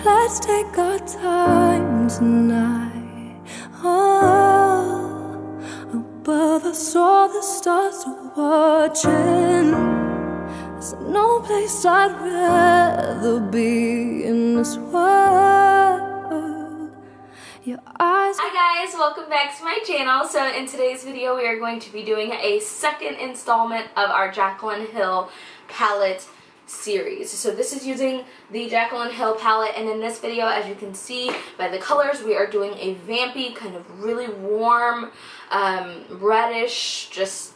Let's take our time tonight. Oh, above us all the stars are watching. There's no place I'd rather be in this world. Your eyes. Hi guys, welcome back to my channel. So in today's video we are going to be doing a second installment of our Jaclyn Hill palette series. So this is using the Jaclyn Hill palette, and in this video, as you can see by the colors, we are doing a vampy, kind of really warm, reddish, just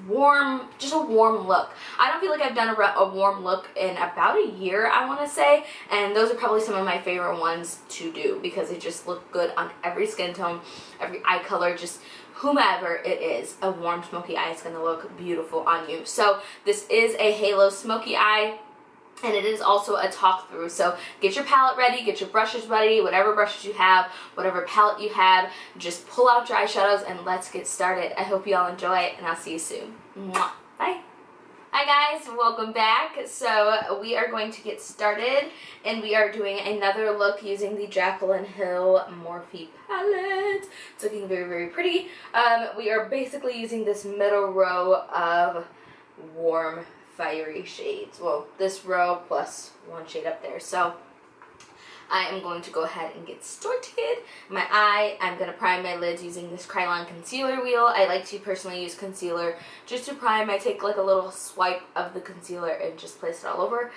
warm, just a warm look. I don't feel like I've done a warm look in about a year, I want to say, and those are probably some of my favorite ones to do because they just look good on every skin tone, every eye color, just whomever it is. A warm smoky eye is going to look beautiful on you. So this is a halo smoky eye, and it is also a talk through. So get your palette ready, get your brushes ready, whatever brushes you have, whatever palette you have, just pull out your eyeshadows and let's get started. I hope you all enjoy it, and I'll see you soon. Mwah. Bye. Hi guys, welcome back. So we are going to get started, and we are doing another look using the Jaclyn Hill Morphe palette. It's looking very, very pretty. We are basically using this middle row of warm, fiery shades. Well, this row plus one shade up there. So I am going to go ahead and get started. My eye, I'm going to prime my lids using this Krylon concealer wheel. I like to personally use concealer just to prime. I take like a little swipe of the concealer and just place it all over.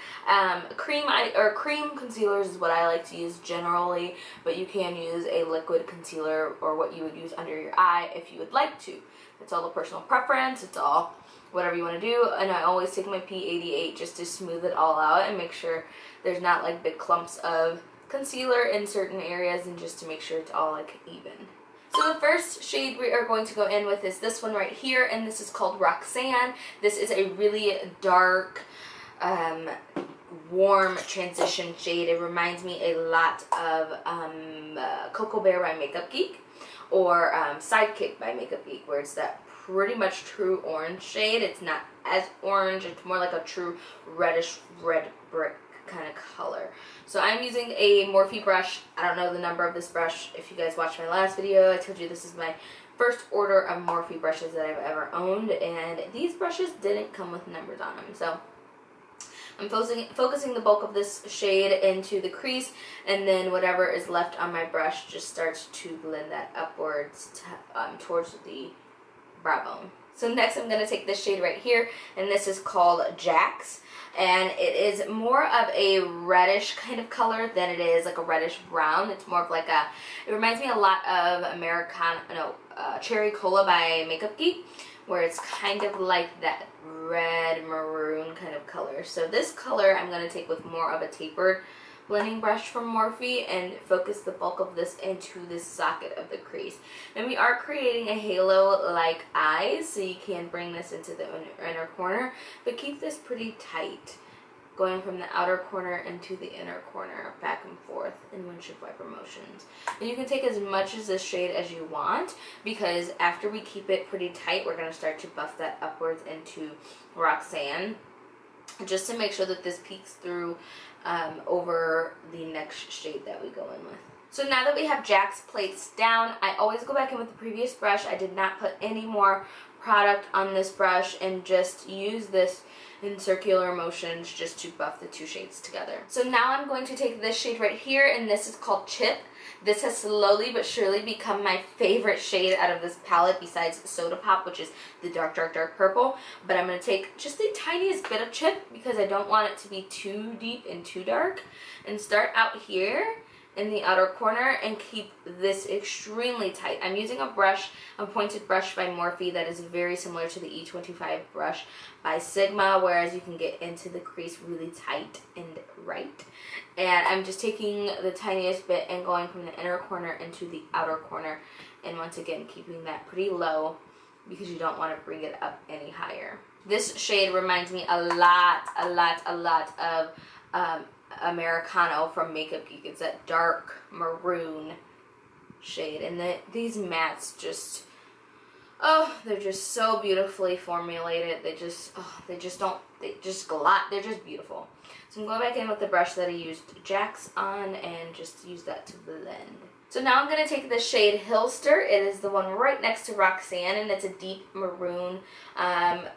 Cream concealers is what I like to use generally, but you can use a liquid concealer or what you would use under your eye if you would like to. It's all a personal preference. It's all whatever you want to do, and I always take my P88 just to smooth it all out and make sure there's not like big clumps of concealer in certain areas, and just to make sure it's all like even. So the first shade we are going to go in with is this one right here, and this is called Roxanne. This is a really dark, warm transition shade. It reminds me a lot of Cocoa Bear by Makeup Geek, or Sidekick by Makeup Geek, where it's that pretty much true orange shade. It's not as orange, it's more like a true reddish red brick kind of color. So I'm using a Morphe brush. I don't know the number of this brush. If you guys watched my last video, I told you this is my first order of Morphe brushes that I've ever owned, and these brushes didn't come with numbers on them. So I'm focusing the bulk of this shade into the crease, and then whatever is left on my brush just starts to blend that upwards to, towards the brow bone. So next I'm going to take this shade right here, and this is called Jax, and it is more of a reddish kind of color than it is like a reddish brown. It's more of like a, it reminds me a lot of Cherry Cola by Makeup Geek, where it's kind of like that red maroon kind of color. So this color I'm going to take with more of a tapered blending brush from Morphe and focus the bulk of this into this socket of the crease. And we are creating a halo-like eyes, so you can bring this into the inner corner, but keep this pretty tight, going from the outer corner into the inner corner, back and forth in windshield wiper motions. And you can take as much of this shade as you want, because after we keep it pretty tight, we're going to start to buff that upwards into Roxanne, just to make sure that this peeks through over the next shade that we go in with. So now that we have Jax placed down, I always go back in with the previous brush. I did not put any more product on this brush and just use this in circular motions just to buff the two shades together. So now I'm going to take this shade right here, and this is called Chip. This has slowly but surely become my favorite shade out of this palette besides Soda Pop, which is the dark, dark, dark purple. But I'm going to take just the tiniest bit of Chip because I don't want it to be too deep and too dark, and start out here in the outer corner and keep this extremely tight. I'm using a brush, a pointed brush by Morphe that is very similar to the E25 brush by Sigma, whereas you can get into the crease really tight and right. And I'm just taking the tiniest bit and going from the inner corner into the outer corner, and once again keeping that pretty low because you don't want to bring it up any higher. This shade reminds me a lot of Americano from Makeup Geek. It's that dark maroon shade, and these mattes just, oh, they're just so beautifully formulated. They're just beautiful. So I'm going back in with the brush that I used Jack's on and just use that to blend. So now I'm going to take the shade Hillster. It is the one right next to Roxanne, and it's a deep maroon,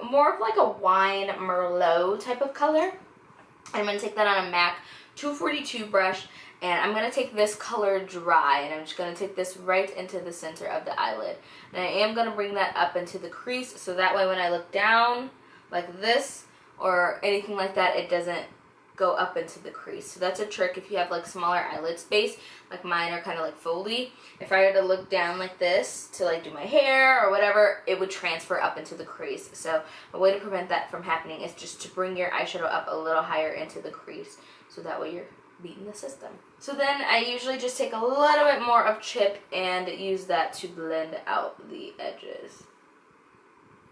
more of like a wine Merlot type of color. I'm going to take that on a MAC 242 brush, and I'm going to take this color dry, and I'm just going to take this right into the center of the eyelid. And I am going to bring that up into the crease, so that way when I look down like this or anything like that, it doesn't go up into the crease. So that's a trick if you have like smaller eyelid space, like mine are kind of like foldy. If I were to look down like this to like do my hair or whatever, it would transfer up into the crease. So a way to prevent that from happening is just to bring your eyeshadow up a little higher into the crease, so that way you're beating the system. So then I usually just take a little bit more of chip and use that to blend out the edges.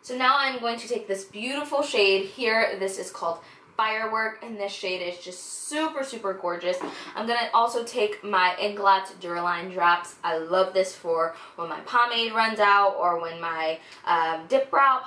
So now I'm going to take this beautiful shade here. This is called Firework, and this shade is just super, super gorgeous. I'm going to also take my Inglot Duraline drops. I love this for when my pomade runs out, or when my dip brow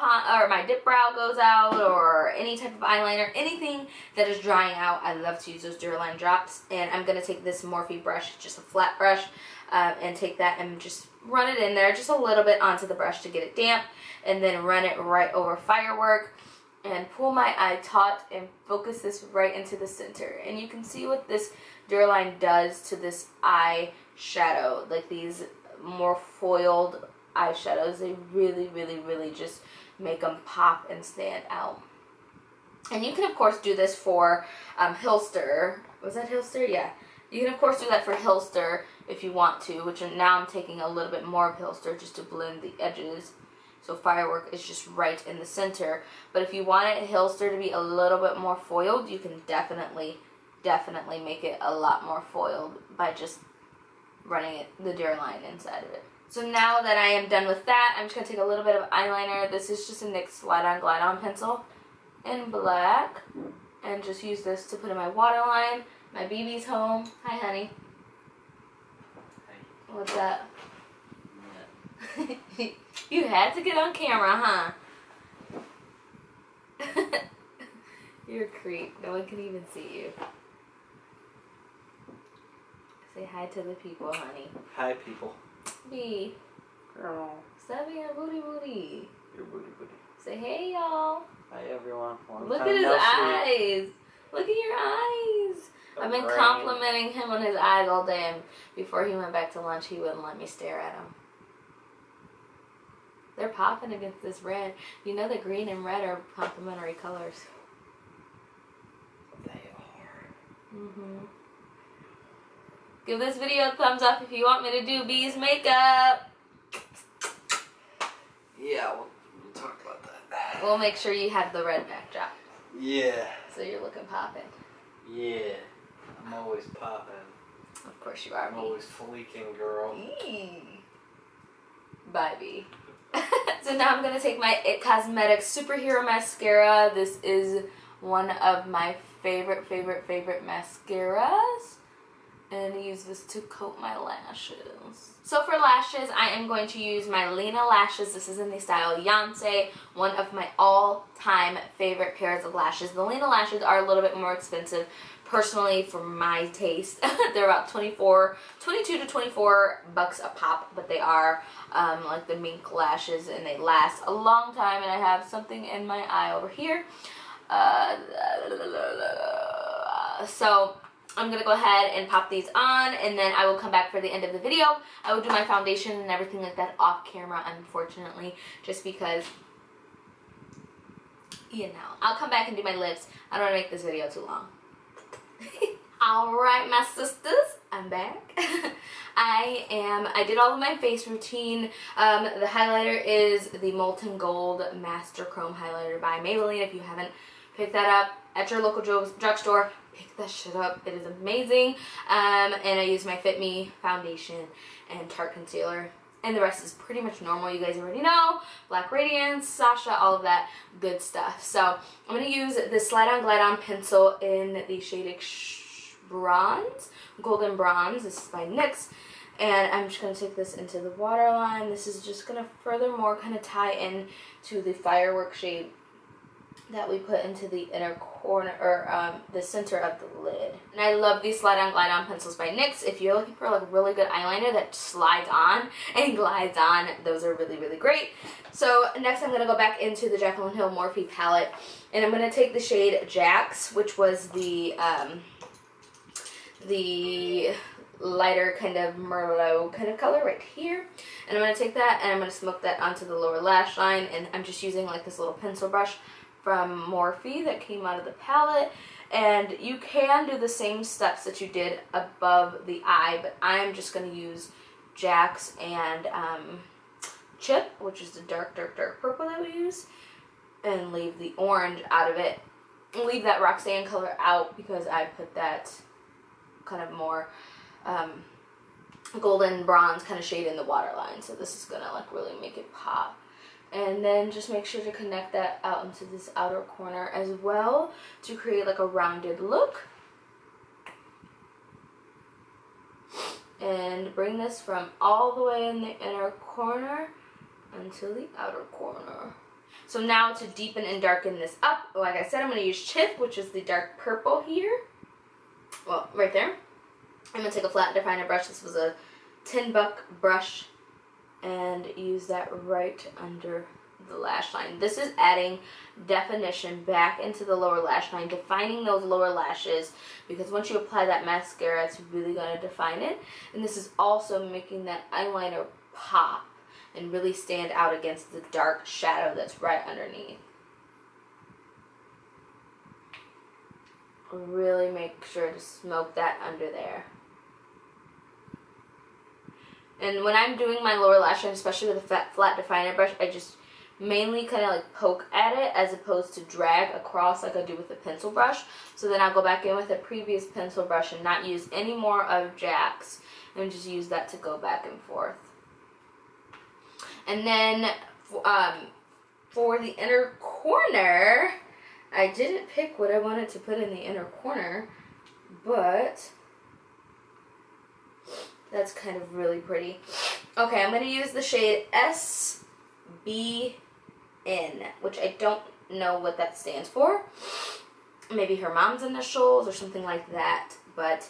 goes out, or any type of eyeliner, anything that is drying out. I love to use those Duraline drops. And I'm going to take this Morphe brush, just a flat brush, and take that and just run it in there just a little bit onto the brush to get it damp, and then run it right over Firework. And pull my eye taut and focus this right into the center. And you can see what this Duraline does to this eyeshadow. Like these more foiled eyeshadows, they really, really, really just make them pop and stand out. And you can of course do this for Hillster. Was that Hillster? Yeah. You can of course do that for Hillster if you want to, which now I'm taking a little bit more of Hillster just to blend the edges. So Firework is just right in the center. But if you want it Hillster to be a little bit more foiled, you can definitely make it a lot more foiled by just running the Duraline inside of it. So now that I am done with that, I'm just going to take a little bit of eyeliner. This is just a NYX Slide-On Glide-On pencil in black. And just use this to put in my waterline. My BB's home. Hi, honey. Hey. What's that? You had to get on camera, huh? You're a creep. No one can even see you. Say hi to the people, honey. Hi, people. B. Girl. Stop being a booty booty. Your booty booty. Say hey, y'all. Hi, everyone. Look at his eyes. Look at your eyes. I've been complimenting him on his eyes all day, and before he went back to lunch, he wouldn't let me stare at him. They're popping against this red. You know the green and red are complementary colors. They are. Mm-hmm. Give this video a thumbs up if you want me to do B's makeup. Yeah, we'll talk about that. We'll make sure you have the red backdrop. Yeah. So you're looking poppin'. Yeah. I'm always popping. Of course you are, I'm me. always fleeking, girl. Bye, B. So now I'm going to take my IT Cosmetics Superhero Mascara. This is one of my favorite mascaras. And use this to coat my lashes. So for lashes, I am going to use my Lena lashes. This is in the style Yonsei, one of my all-time favorite pairs of lashes. The Lena lashes are a little bit more expensive, personally, for my taste. They're about 22 to 24 bucks a pop, but they are like the mink lashes, and they last a long time. And I have something in my eye over here. So I'm going to go ahead and pop these on, and then I will come back for the end of the video. I will do my foundation and everything like that off camera, unfortunately, just because, you know. I'll come back and do my lips. I don't want to make this video too long. Alright, my sisters, I'm back. I did all of my face routine. The highlighter is the Molten Gold Master Chrome Highlighter by Maybelline. If you haven't picked that up at your local drugstore, pick that shit up. It is amazing. And I use my Fit Me foundation and Tarte concealer. And the rest is pretty much normal. You guys already know. Black Radiance, Sasha, all of that good stuff. So I'm going to use this Slide-On Glide-On pencil in the shade Bronze, Golden Bronze. This is by NYX. And I'm just going to take this into the waterline. This is just going to furthermore kind of tie in to the Firework shade that we put into the inner corner, or the center of the lid. And I love these Slide On Glide On pencils by NYX. If you're looking for like a really good eyeliner that slides on and glides on, those are really, really great. So next I'm going to go back into the Jaclyn Hill Morphe palette, and I'm going to take the shade Jax, which was the lighter kind of Merlot kind of color right here. And I'm going to take that and I'm going to smoke that onto the lower lash line, and I'm just using like this little pencil brush from Morphe that came out of the palette. And you can do the same steps that you did above the eye, but I'm just going to use Jax and Chip, which is the dark purple that we use, and leave the orange out of it. And leave that Roxanne color out because I put that kind of more golden bronze kind of shade in the waterline. So this is going to like really make it pop. And then just make sure to connect that out into this outer corner as well to create like a rounded look. And bring this from all the way in the inner corner until the outer corner. So now to deepen and darken this up, like I said, I'm going to use Chip, which is the dark purple here. Well, right there. I'm going to take a flat definer brush. This was a $10 brush, and use that right under the lash line. This is adding definition back into the lower lash line, defining those lower lashes, because once you apply that mascara, it's really going to define it. And this is also making that eyeliner pop and really stand out against the dark shadow that's right underneath. Really make sure to smoke that under there. And when I'm doing my lower lash line, especially with a flat definer brush, I just mainly kind of like poke at it as opposed to drag across like I do with a pencil brush. So then I'll go back in with a previous pencil brush and not use any more of Jax, and just use that to go back and forth. And then for the inner corner, I didn't pick what I wanted to put in the inner corner, but that's kind of really pretty. Okay, I'm going to use the shade SBN, which I don't know what that stands for. Maybe her mom's initials or something like that, but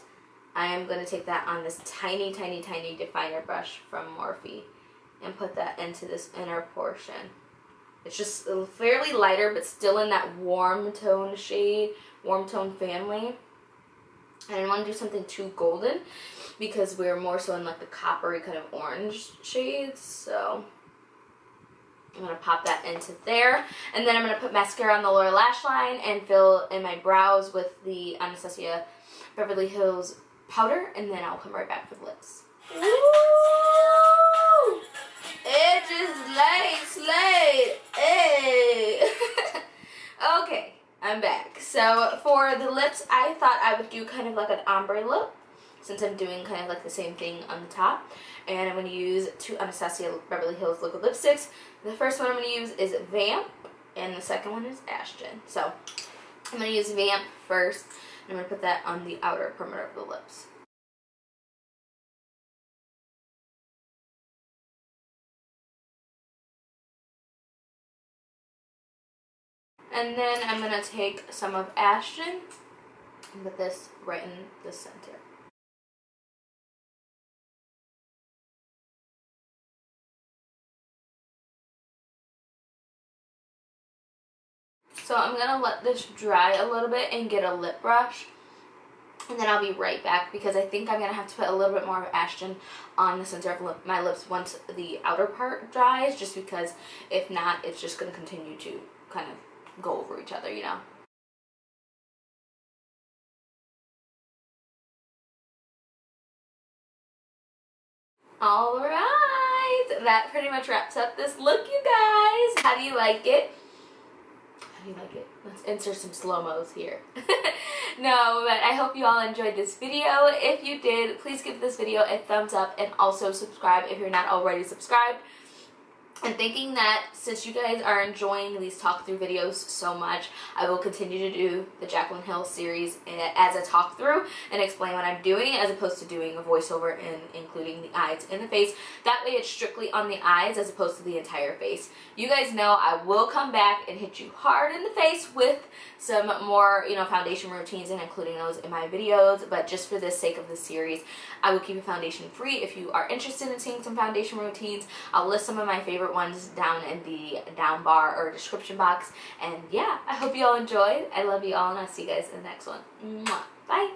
I am going to take that on this tiny, tiny, tiny definer brush from Morphe and put that into this inner portion. It's just fairly lighter, but still in that warm tone shade, warm tone family. I didn't want to do something too golden because we're more so in like the coppery kind of orange shades. So I'm going to pop that into there. And then I'm going to put mascara on the lower lash line and fill in my brows with the Anastasia Beverly Hills powder. And then I'll come right back for the lips. Woo! It is late. Hey! Okay, I'm back. So for the lips, I thought I would do kind of like an ombre look, since I'm doing kind of like the same thing on the top. And I'm going to use two Anastasia Beverly Hills liquid lipsticks. The first one I'm going to use is Vamp, and the second one is Ashton. So I'm going to use Vamp first, and I'm going to put that on the outer perimeter of the lips. And then I'm going to take some of Ashton and put this right in the center. So I'm going to let this dry a little bit and get a lip brush. And then I'll be right back because I think I'm going to have to put a little bit more of Ashton on the center of my lips once the outer part dries. Just because if not, it's just going to continue to kind of go over each other, you know. Alright, that pretty much wraps up this look, you guys. How do you like it? How do you like it? Let's insert some slow-mos here. No, but I hope you all enjoyed this video. If you did, please give this video a thumbs up and also subscribe if you're not already subscribed. I'm thinking that since you guys are enjoying these talk through videos so much, I will continue to do the Jaclyn Hill series as a talk through and explain what I'm doing, as opposed to doing a voiceover and including the eyes and the face. That way it's strictly on the eyes as opposed to the entire face. You guys know I will come back and hit you hard in the face with some more, you know, foundation routines and including those in my videos, but just for the sake of the series, I will keep it foundation free. If you are interested in seeing some foundation routines, I'll list some of my favorite ones down in the down bar or description box. And yeah, I hope you all enjoyed. I love you all, and I'll see you guys in the next one. Mwah. Bye.